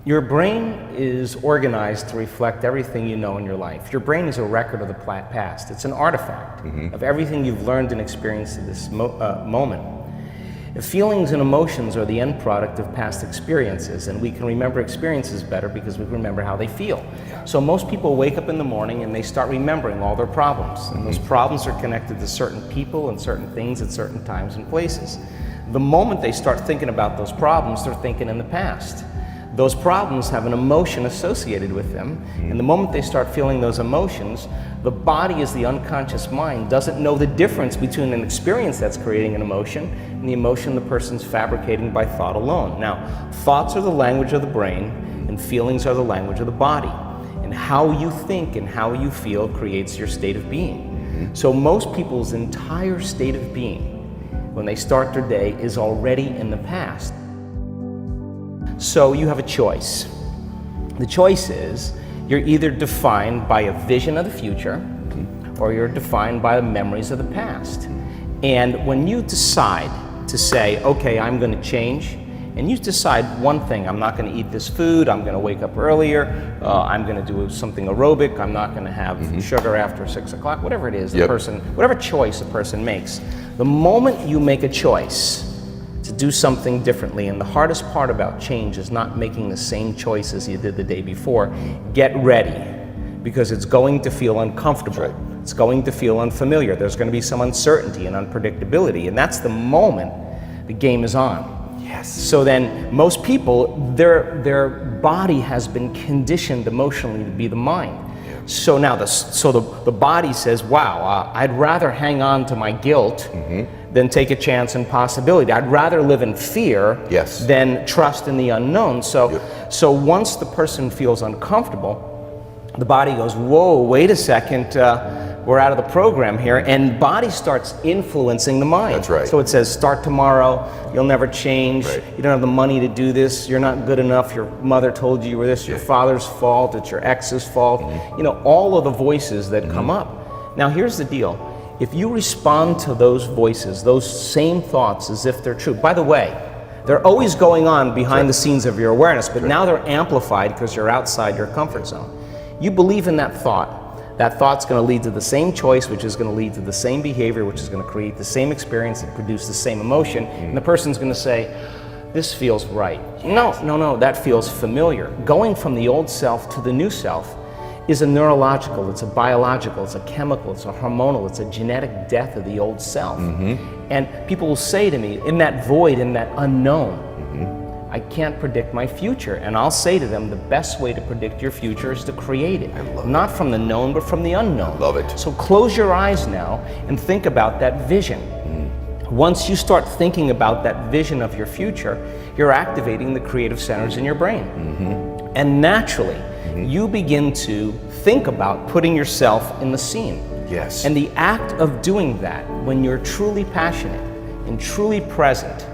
Your brain is organized to reflect everything you know in your life. Your brain is a record of the past. It's an artifact of everything you've learned and experienced at this moment. Feelings and emotions are the end product of past experiences, and we can remember experiences better because we remember how they feel. So most people wake up in the morning and they start remembering all their problems, and those problems are connected to certain people and certain things at certain times and places. The moment they start thinking about those problems, they're thinking in the past. Those problems have an emotion associated with them, and the moment they start feeling those emotions, the body, as the unconscious mind, doesn't know the difference between an experience that's creating an emotion and the emotion the person's fabricating by thought alone. Now, thoughts are the language of the brain, and feelings are the language of the body. And how you think and how you feel creates your state of being. So most people's entire state of being, when they start their day, is already in the past. So you have a choice. The choice is you're either defined by a vision of the future or you're defined by the memories of the past. And when you decide to say, okay, I'm going to change, and you decide one thing: I'm not going to eat this food, I'm going to wake up earlier, I'm going to do something aerobic, I'm not going to have sugar after 6 o'clock, whatever it is, the person, whatever choice a person makes. The moment you make a choice to do something differently, and the hardest part about change is not making the same choice as you did the day before, get ready, because it's going to feel uncomfortable. It's going to feel unfamiliar. There's going to be some uncertainty and unpredictability, and that's the moment the game is on. Yes. So then most people, their body has been conditioned emotionally to be the mind. So now the body says, wow, I'd rather hang on to my guilt than take a chance and possibility. I'd rather live in fear than trust in the unknown. So once the person feels uncomfortable, the body goes, whoa, wait a second, we're out of the program here, and body starts influencing the mind. That's right. So it says, start tomorrow, you'll never change, you don't have the money to do this, you're not good enough, your mother told you were this, your father's fault, it's your ex's fault, you know, all of the voices that come up. Now here's the deal, if you respond to those voices, those same thoughts as if they're true, by the way, they're always going on behind the scenes of your awareness, but now they're amplified because you're outside your comfort zone. You believe in that thought's going to lead to the same choice, which is going to lead to the same behavior, which is going to create the same experience and produce the same emotion, and the person's going to say, this feels right. No, that feels familiar. Going from the old self to the new self is a neurological, it's a biological, it's a chemical, it's a hormonal, it's a genetic death of the old self. And people will say to me, in that void, in that unknown, I can't predict my future. And I'll say to them, the best way to predict your future is to create it. Not from the known, but from the unknown. I love it. So close your eyes now and think about that vision. Once you start thinking about that vision of your future, you're activating the creative centers in your brain. And naturally, you begin to think about putting yourself in the scene. Yes. And the act of doing that, when you're truly passionate and truly present,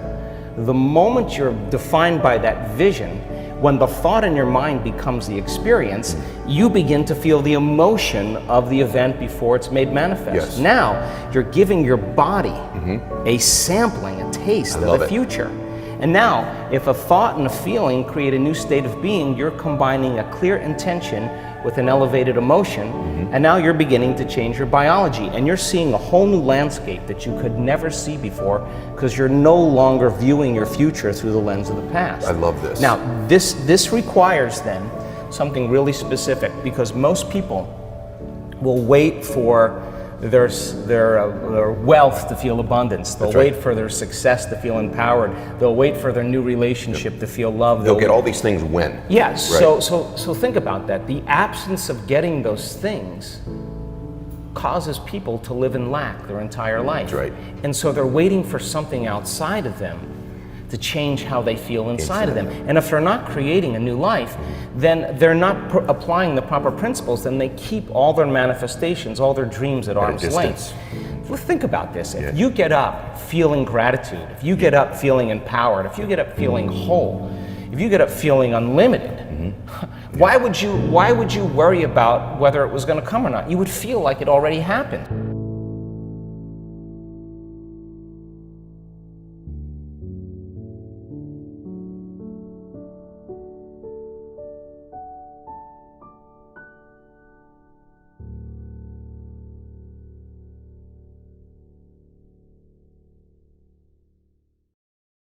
the moment you're defined by that vision, when the thought in your mind becomes the experience, you begin to feel the emotion of the event before it's made manifest. Now, you're giving your body a sampling, a taste of the future. And now, if a thought and a feeling create a new state of being, you're combining a clear intention with an elevated emotion, and now you're beginning to change your biology, and you're seeing a whole new landscape that you could never see before, because you're no longer viewing your future through the lens of the past. I love this. Now, this requires then something really specific, because most people will wait for their wealth to feel abundance. They'll wait for their success to feel empowered. They'll wait for their new relationship to feel loved. They'll get all these things when. Yes. So think about that. The absence of getting those things causes people to live in lack their entire life. That's right. And so they're waiting for something outside of them to change how they feel inside of them. And if they're not creating a new life, then they're not applying the proper principles, then they keep all their manifestations, all their dreams at arm's length. Well, think about this. If you get up feeling gratitude, if you get up feeling empowered, if you get up feeling whole, if you get up feeling unlimited, why would you worry about whether it was going to come or not? You would feel like it already happened.